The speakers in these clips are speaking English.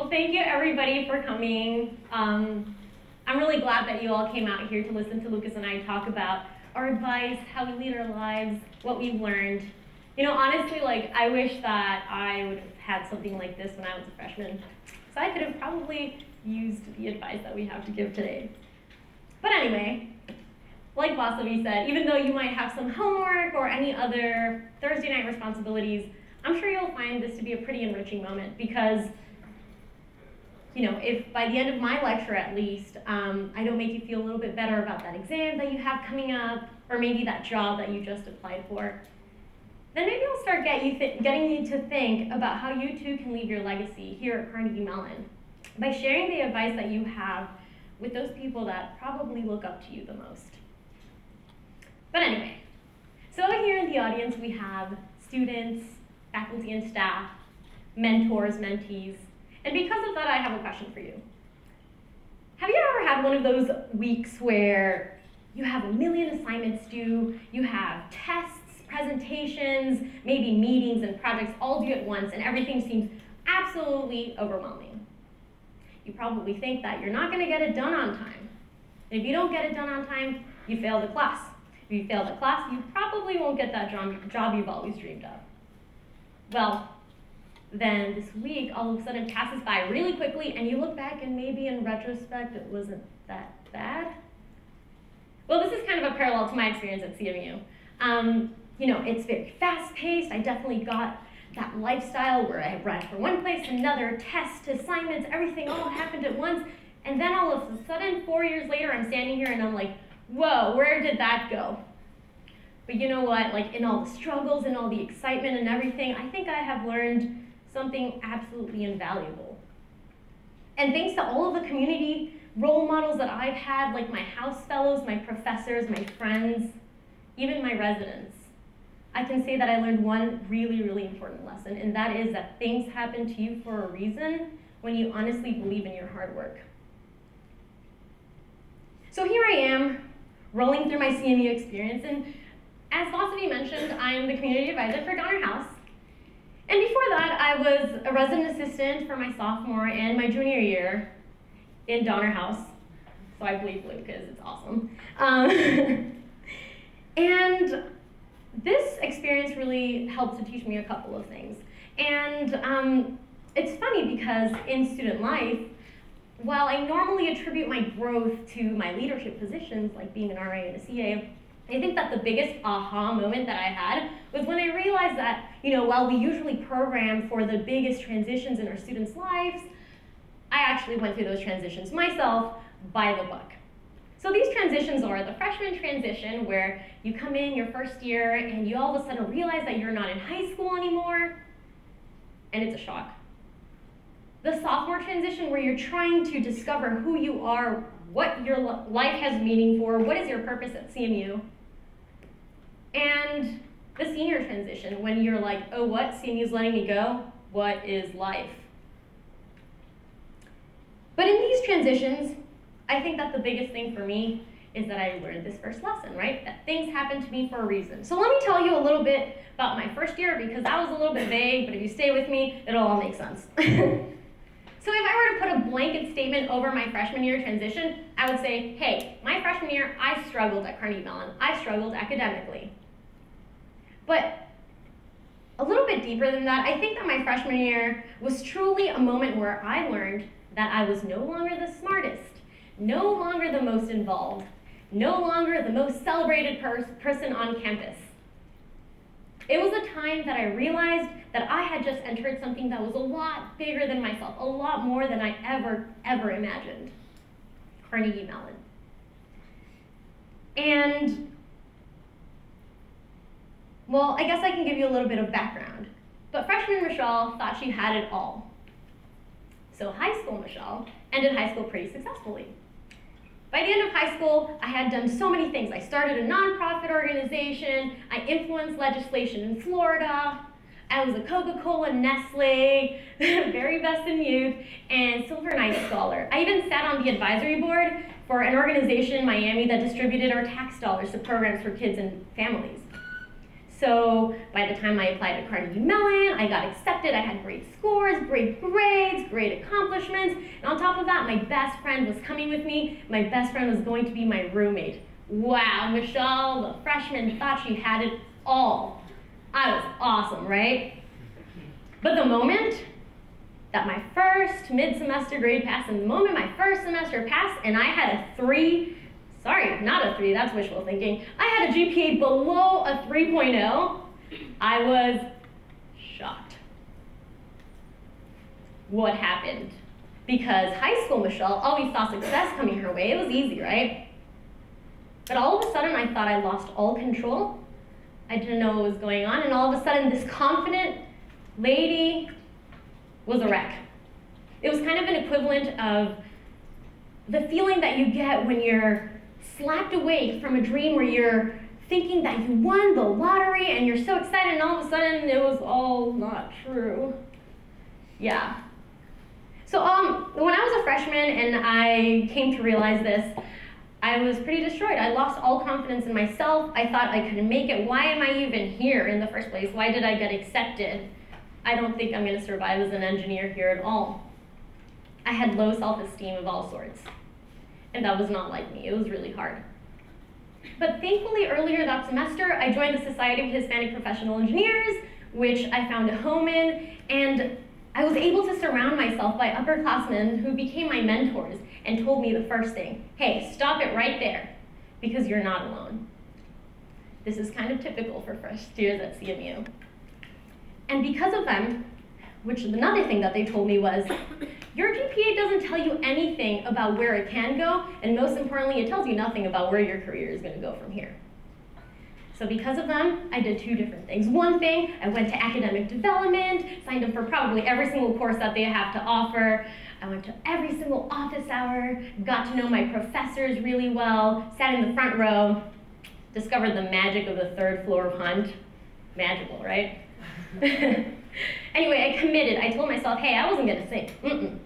Well, thank you everybody for coming. I'm really glad that you all came out here to listen to Lucas and I talk about our advice, how we lead our lives, what we've learned. You know, honestly, like, I wish that I would have had something like this when I was a freshman. So I could have probably used the advice that we have to give today. But anyway, like Vasavi said, even though you might have some homework or any other Thursday night responsibilities, I'm sure you'll find this to be a pretty enriching moment because, you know, if by the end of my lecture at least, I don't make you feel a little bit better about that exam that you have coming up, or maybe that job that you just applied for, then maybe I'll start getting you to think about how you too can leave your legacy here at Carnegie Mellon by sharing the advice that you have with those people that probably look up to you the most. But anyway, so here in the audience we have students, faculty and staff, mentors, mentees, and because of that I have a question for you. Have you ever had one of those weeks where you have a million assignments due, you have tests, presentations, maybe meetings and projects all due at once, and everything seems absolutely overwhelming? You probably think that you're not going to get it done on time. And if you don't get it done on time, you fail the class. If you fail the class, you probably won't get that job you've always dreamed of. Well, then this week all of a sudden passes by really quickly and you look back and maybe in retrospect it wasn't that bad. Well, this is kind of a parallel to my experience at CMU. You know, it's very fast-paced. I definitely got that lifestyle where I ran from one place to another, tests, assignments, everything all happened at once. And then all of a sudden, 4 years later, I'm standing here and I'm like, whoa, where did that go? But you know what? Like, in all the struggles and all the excitement and everything, I think I have learned something absolutely invaluable. And thanks to all of the community role models that I've had, like my house fellows, my professors, my friends, even my residents, I can say that I learned one really, really important lesson, and that is that things happen to you for a reason when you honestly believe in your hard work. So here I am, rolling through my CMU experience, and as Vasavi mentioned, I'm the community advisor for Donner House. And before that, I was a resident assistant for my sophomore and my junior year in Donner House. So I bleed blue because it's awesome. And this experience really helped to teach me a couple of things. And it's funny because in student life, while I normally attribute my growth to my leadership positions, like being an RA and a CA, I think that the biggest aha moment that I had was when I realized that, you know, while we usually program for the biggest transitions in our students' lives, I actually went through those transitions myself by the book. So these transitions are the freshman transition, where you come in your first year and you all of a sudden realize that you're not in high school anymore, and it's a shock. The sophomore transition, where you're trying to discover who you are, what your life has meaning for, what is your purpose at CMU. And the senior transition, when you're like, oh, what? CMU's letting me go? What is life? But in these transitions, I think that the biggest thing for me is that I learned this first lesson, right? That things happen to me for a reason. So let me tell you a little bit about my first year, because that was a little bit vague, but if you stay with me, it'll all make sense. So if I were to put a blanket statement over my freshman year transition, I would say, hey, my freshman year, I struggled at Carnegie Mellon. I struggled academically. But a little bit deeper than that, I think that my freshman year was truly a moment where I learned that I was no longer the smartest, no longer the most involved, no longer the most celebrated person on campus. It was a time that I realized that I had just entered something that was a lot bigger than myself, a lot more than I ever imagined. Carnegie Mellon. And, well, I guess I can give you a little bit of background. But freshman Michelle thought she had it all. So high school Michelle ended high school pretty successfully. By the end of high school, I had done so many things. I started a nonprofit organization, I influenced legislation in Florida, I was a Coca-Cola, Nestle, very best in youth, and Silver Knight Scholar. I even sat on the advisory board for an organization in Miami that distributed our tax dollars to programs for kids and families. So by the time I applied to Carnegie Mellon, I got accepted, I had great scores, great grades, great accomplishments, and on top of that, my best friend was coming with me. My best friend was going to be my roommate. Wow, Michelle, the freshman, thought she had it all. I was awesome, right? But the moment that my first mid-semester grade passed, and the moment my first semester passed and I had a 3, sorry, not a 3, that's wishful thinking, I had a GPA below a 3.0, I was shocked. What happened? Because high school Michelle always saw success coming her way. It was easy, right? But all of a sudden, I thought I lost all control. I didn't know what was going on, and all of a sudden, this confident lady was a wreck. It was kind of an equivalent of the feeling that you get when you're slapped awake from a dream where you're thinking that you won the lottery and you're so excited, and all of a sudden, it was all not true. Yeah. So when I was a freshman and I came to realize this, I was pretty destroyed. I lost all confidence in myself. I thought I couldn't make it. Why am I even here in the first place? Why did I get accepted? I don't think I'm going to survive as an engineer here at all. I had low self-esteem of all sorts. And that was not like me. It was really hard. But thankfully, earlier that semester, I joined the Society of Hispanic Professional Engineers, which I found a home in, and I was able to surround myself by upperclassmen who became my mentors and told me the first thing, hey, stop it right there, because you're not alone. This is kind of typical for first years at CMU. And because of them, which another thing that they told me was, your GPA doesn't tell you anything about where it can go, and most importantly, it tells you nothing about where your career is going to go from here. So because of them, I did 2 different things. One thing, I went to academic development, signed up for probably every single course that they have to offer. I went to every single office hour, got to know my professors really well, sat in the front row, discovered the magic of the 3rd floor of Hunt. Magical, right? Anyway, I committed. I told myself, hey, I wasn't gonna sing,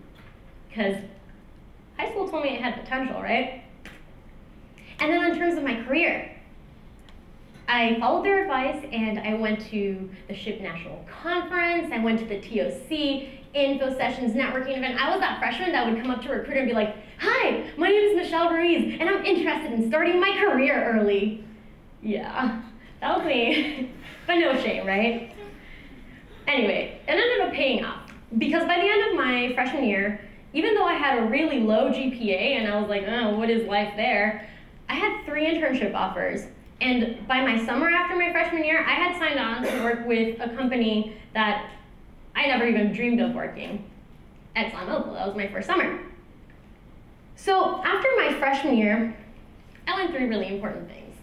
because high school told me it had potential, right? And then in terms of my career, I followed their advice and I went to the SHIP National Conference, I went to the TOC, Info Sessions networking event. I was that freshman that would come up to a recruiter and be like, hi, my name is Michelle Ruiz and I'm interested in starting my career early. Yeah, that was me, but no shame, right? Anyway, it ended up paying off because by the end of my freshman year, even though I had a really low GPA and I was like, oh, what is life there? I had 3 internship offers. And by my summer after my freshman year, I had signed on to work with a company that I never even dreamed of working, ExxonMobil. That was my first summer. So after my freshman year, I learned 3 really important things.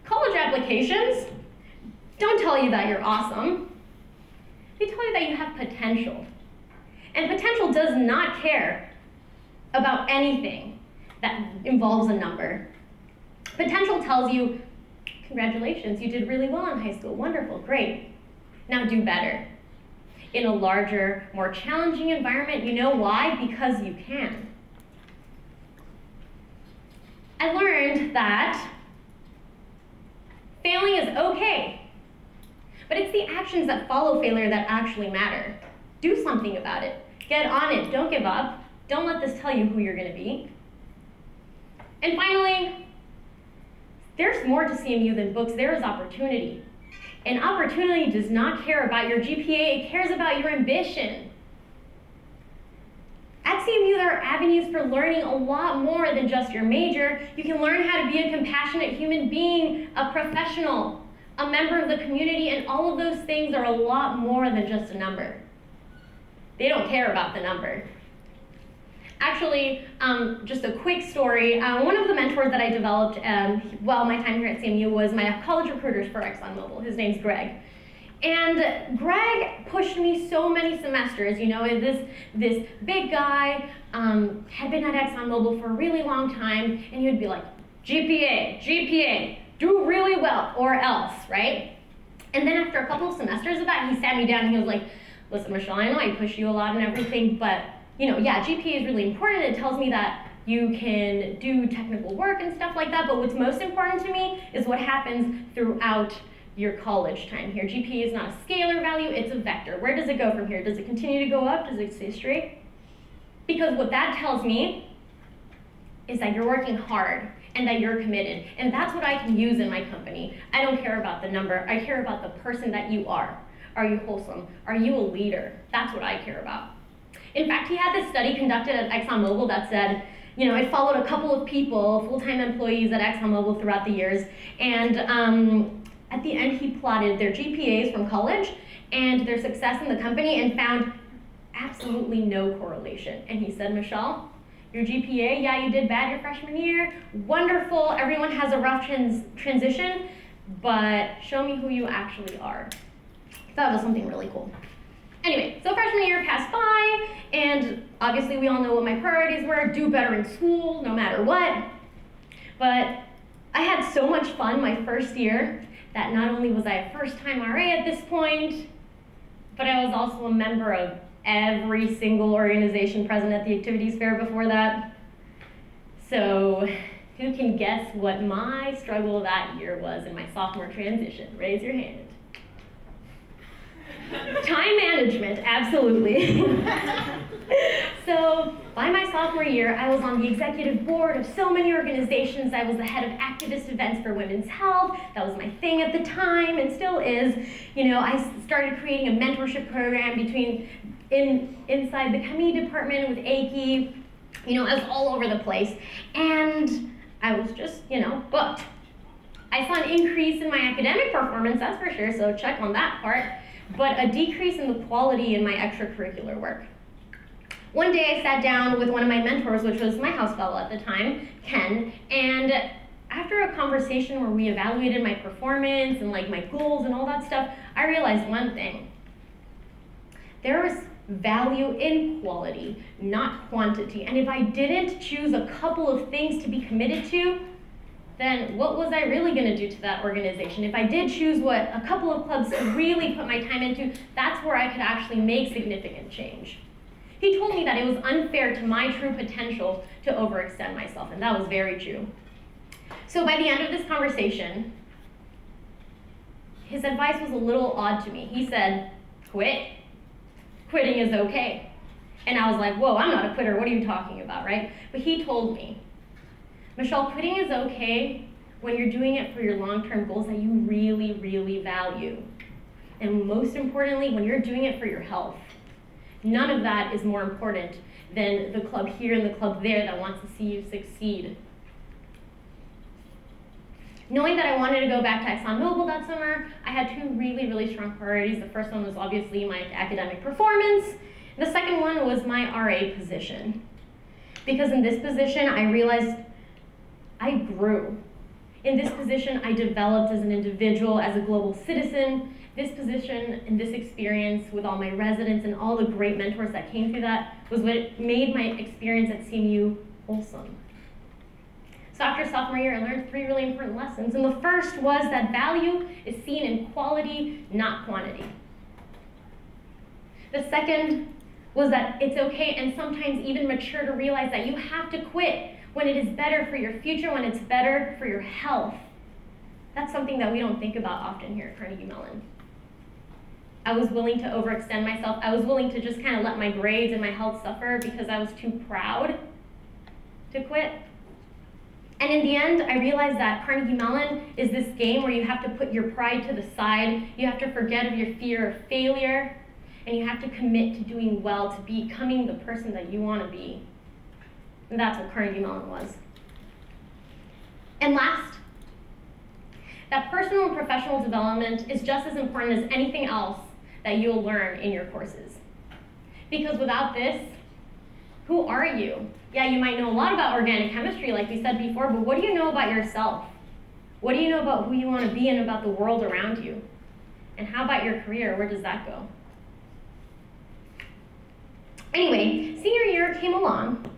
College applications don't tell you that you're awesome. They tell you that you have potential. And potential does not care about anything that involves a number. Potential tells you, congratulations, you did really well in high school, wonderful, great. Now do better. In a larger, more challenging environment, you know why? Because you can. I learned that failing is okay, but it's the actions that follow failure that actually matter. Do something about it. Get on it, don't give up. Don't let this tell you who you're gonna be. And finally, there's more to CMU than books. There is opportunity. And opportunity does not care about your GPA, it cares about your ambition. At CMU, there are avenues for learning a lot more than just your major. You can learn how to be a compassionate human being, a professional, a member of the community, and all of those things are a lot more than just a number. They don't care about the number. Actually, just a quick story. One of the mentors that I developed while my time here at CMU was my college recruiters for ExxonMobil. His name's Greg. And Greg pushed me so many semesters. You know, this big guy had been at ExxonMobil for a really long time, and he would be like, GPA, GPA, do really well, or else, right? And then after a couple of semesters of that, he sat me down and he was like, listen, Michelle, I know I push you a lot and everything, but you know, yeah, GPA is really important. It tells me that you can do technical work and stuff like that, but what's most important to me is what happens throughout your college time here. GPA is not a scalar value, it's a vector. Where does it go from here? Does it continue to go up? Does it stay straight? Because what that tells me is that you're working hard and that you're committed. And that's what I can use in my company. I don't care about the number, I care about the person that you are. Are you wholesome? Are you a leader? That's what I care about. In fact, he had this study conducted at ExxonMobil that said, you know, it followed a couple of people, full-time employees at ExxonMobil throughout the years, and at the end he plotted their GPAs from college and their success in the company and found absolutely no correlation. And he said, Michelle, your GPA, yeah, you did bad your freshman year, wonderful, everyone has a rough transition, but show me who you actually are. That was something really cool. Anyway, so freshman year passed by, and obviously we all know what my priorities were, do better in school, no matter what. But I had so much fun my first year that not only was I a first-time RA at this point, but I was also a member of every single organization present at the activities fair before that. So who can guess what my struggle that year was in my sophomore transition? Raise your hand. Time management, absolutely. So by my sophomore year, I was on the executive board of so many organizations. I was the head of activist events for women's health. That was my thing at the time and still is. You know, I started creating a mentorship program inside the community department with AICI. You know, I was all over the place. And I was just, you know, booked. I saw an increase in my academic performance, that's for sure, so check on that part. But a decrease in the quality in my extracurricular work. One day I sat down with one of my mentors, which was my house fellow at the time, Ken, and after a conversation where we evaluated my performance and like my goals and all that stuff, I realized one thing. There was value in quality, not quantity. And if I didn't choose a couple of things to be committed to, then what was I really going to do to that organization? If I did choose what a couple of clubs to really put my time into, that's where I could actually make significant change. He told me that it was unfair to my true potential to overextend myself, and that was very true. So by the end of this conversation, his advice was a little odd to me. He said, quit. Quitting is okay. And I was like, whoa, I'm not a quitter, what are you talking about, right? But he told me, Michelle, quitting is okay when you're doing it for your long-term goals that you really, really value. And most importantly, when you're doing it for your health. None of that is more important than the club here and the club there that wants to see you succeed. Knowing that I wanted to go back to ExxonMobil that summer, I had two really, really strong priorities. The first one was obviously my academic performance. The second one was my RA position. Because in this position, I realized I grew. In this position, I developed as an individual, as a global citizen. This position and this experience with all my residents and all the great mentors that came through that was what made my experience at CMU wholesome. So after sophomore year, I learned three really important lessons. And the first was that value is seen in quality, not quantity. The second was that it's okay and sometimes even mature to realize that you have to quit when it is better for your future, when it's better for your health. That's something that we don't think about often here at Carnegie Mellon. I was willing to overextend myself. I was willing to just kind of let my grades and my health suffer because I was too proud to quit. And in the end, I realized that Carnegie Mellon is this game where you have to put your pride to the side, you have to forget of your fear of failure, and you have to commit to doing well, to becoming the person that you want to be. And that's what Carnegie Mellon was. And last, that personal and professional development is just as important as anything else that you'll learn in your courses. Because without this, who are you? Yeah, you might know a lot about organic chemistry, like we said before, but what do you know about yourself? What do you know about who you want to be and about the world around you? And how about your career? Where does that go? Anyway, senior year came along,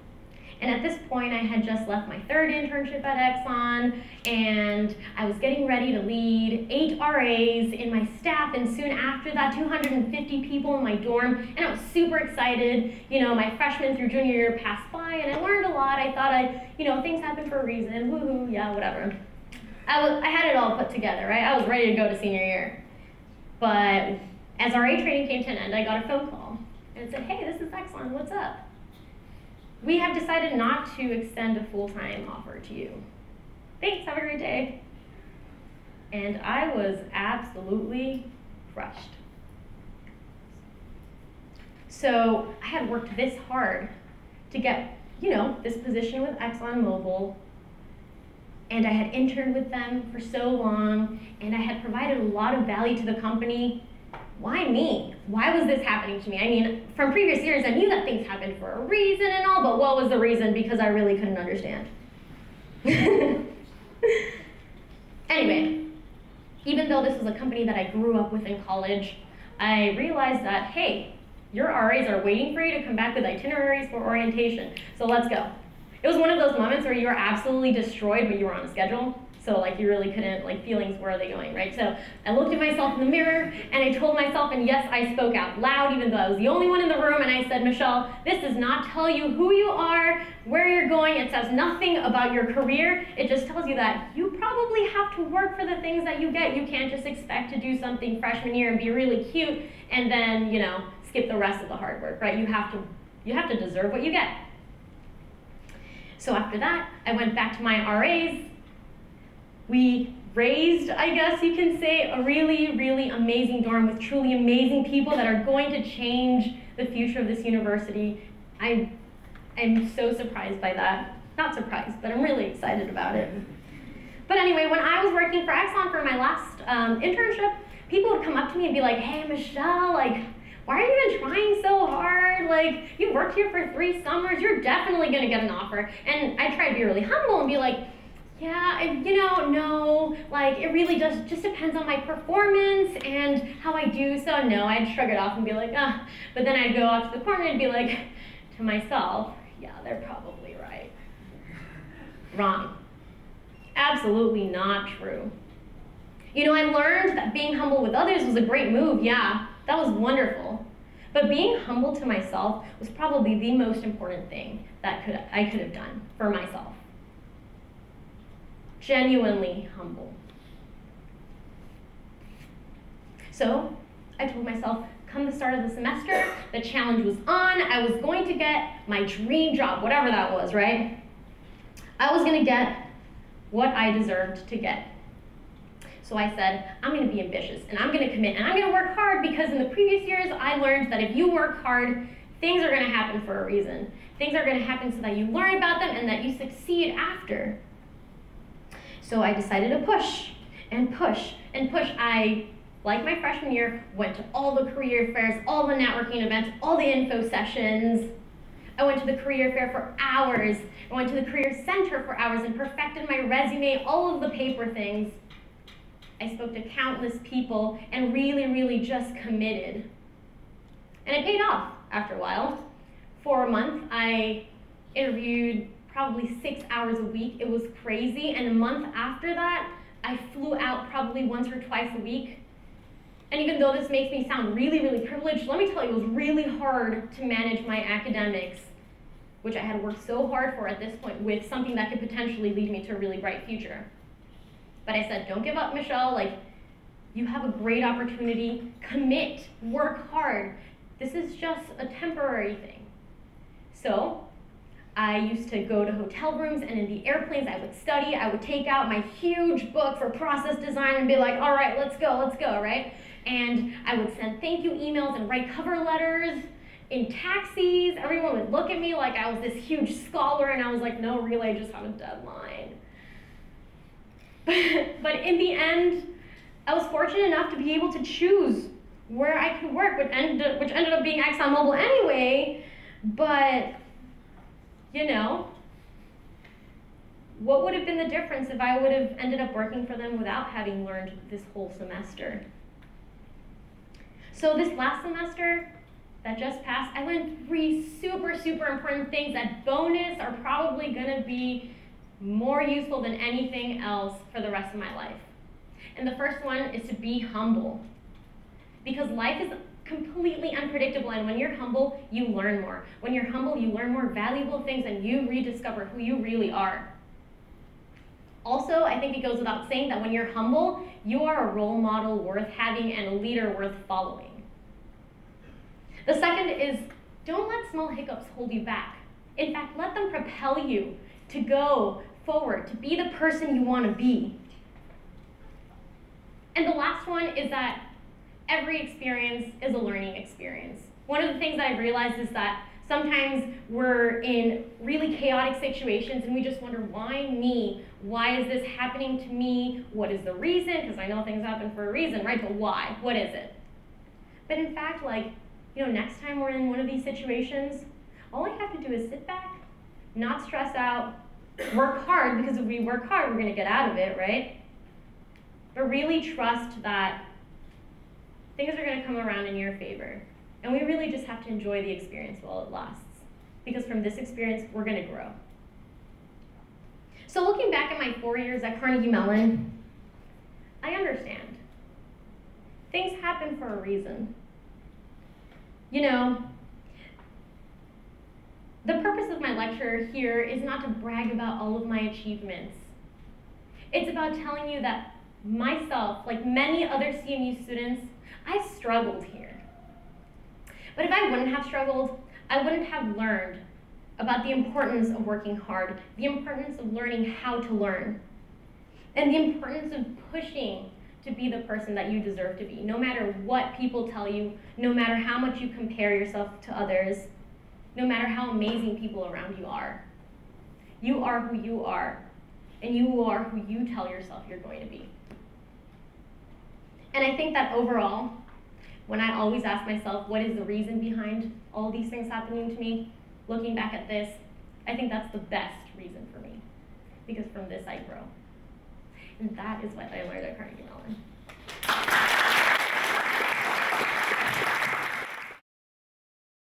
And at this point, I had just left my third internship at Exxon, and I was getting ready to lead 8 RAs in my staff, and soon after that, 250 people in my dorm, and I was super excited. You know, my freshman through junior year passed by, and I learned a lot. I thought things happen for a reason, woohoo, yeah, whatever. I had it all put together, right? I was ready to go to senior year. But as RA training came to an end, I got a phone call, and it said, hey, this is Exxon, what's up? We have decided not to extend a full-time offer to you. Thanks, have a great day. And I was absolutely crushed. So I had worked this hard to get, this position with ExxonMobil, and I had interned with them for so long, and I had provided a lot of value to the company. Why me? Why was this happening to me? I mean, from previous years, I knew that things happened for a reason and all, but what was the reason? Because I really couldn't understand. Anyway, even though this was a company that I grew up with in college, I realized that, hey, your RAs are waiting for you to come back with itineraries for orientation, so let's go. It was one of those moments where you were absolutely destroyed, but you were on a schedule. So you really couldn't, feelings, where are they going, right? So I looked at myself in the mirror, and I told myself, and yes, I spoke out loud, even though I was the only one in the room, and I said, Michelle, this does not tell you who you are, where you're going. It says nothing about your career. It just tells you that you probably have to work for the things that you get. You can't just expect to do something freshman year and be really cute, and then, skip the rest of the hard work, right? You have to deserve what you get. So after that, I went back to my RAs. We raised, I guess you can say, a really, really amazing dorm with truly amazing people that are going to change the future of this university. I'm so surprised by that. Not surprised, but I'm really excited about it. But anyway, when I was working for Exxon for my last internship, people would come up to me and be like, hey, Michelle, why are you even trying so hard? You've worked here for 3 summers, you're definitely gonna get an offer. And I try to be really humble and be like, yeah, no, it really just depends on my performance and how I do, so no, I'd shrug it off and be like, ah. But then I'd go off to the corner and be like, to myself, yeah, they're probably right. Wrong. Absolutely not true. I learned that being humble with others was a great move, yeah, that was wonderful. But being humble to myself was probably the most important thing that I could have done for myself. Genuinely humble. So I told myself, come the start of the semester, the challenge was on, I was going to get my dream job, whatever that was, right? I was gonna get what I deserved to get. So I said, I'm gonna be ambitious, and I'm gonna commit, and I'm gonna work hard, because in the previous years, I learned that if you work hard, things are gonna happen for a reason. Things are gonna happen so that you learn about them and that you succeed after. So I decided to push, and push, and push. I, like my freshman year, went to all the career fairs, all the networking events, all the info sessions. I went to the career fair for hours. I went to the career center for hours and perfected my resume, all of the paper things. I spoke to countless people and really, really just committed. And it paid off after a while. For a month, I interviewed probably 6 hours a week. It was crazy. And a month after that, I flew out probably once or twice a week. And even though this makes me sound really, really privileged, let me tell you, it was really hard to manage my academics, which I had worked so hard for at this point, with something that could potentially lead me to a really bright future. But I said, don't give up, Michelle. You have a great opportunity. Commit, work hard. This is just a temporary thing. So I used to go to hotel rooms, and in the airplanes I would study. I would take out my huge book for process design and be like, all right, let's go, right? And I would send thank you emails and write cover letters in taxis. Everyone would look at me like I was this huge scholar, and I was like, no, really, I just have a deadline. But in the end, I was fortunate enough to be able to choose where I could work, which ended up being ExxonMobil anyway. But, what would have been the difference if I would have ended up working for them without having learned this whole semester? So this last semester, that just passed, I learned 3 super, super important things that bonus are probably gonna be more useful than anything else for the rest of my life. And the first one is to be humble. Because life is completely unpredictable, and when you're humble, you learn more. When you're humble, you learn more valuable things and you rediscover who you really are. Also, I think it goes without saying that when you're humble, you are a role model worth having and a leader worth following. The second is, don't let small hiccups hold you back. In fact, let them propel you to go forward, to be the person you want to be. And the last one is that every experience is a learning experience. One of the things that I've realized is that sometimes we're in really chaotic situations and we just wonder, why me? Why is this happening to me? What is the reason? Because I know things happen for a reason, right? But why? What is it? But in fact, next time we're in one of these situations, all I have to do is sit back, not stress out, work hard, because if we work hard, we're gonna get out of it, right? But really trust that things are gonna come around in your favor. And we really just have to enjoy the experience while it lasts. Because from this experience, we're gonna grow. So looking back at my 4 years at Carnegie Mellon, I understand. Things happen for a reason. The purpose of my lecture here is not to brag about all of my achievements. It's about telling you that myself, like many other CMU students, I struggled here. But if I wouldn't have struggled, I wouldn't have learned about the importance of working hard, the importance of learning how to learn, and the importance of pushing to be the person that you deserve to be, no matter what people tell you, no matter how much you compare yourself to others, no matter how amazing people around you are. You are who you are, and you are who you tell yourself you're going to be. And I think that overall, when I always ask myself, what is the reason behind all these things happening to me, looking back at this, I think that's the best reason for me, because from this I grow. And that is what I learned at Carnegie Mellon.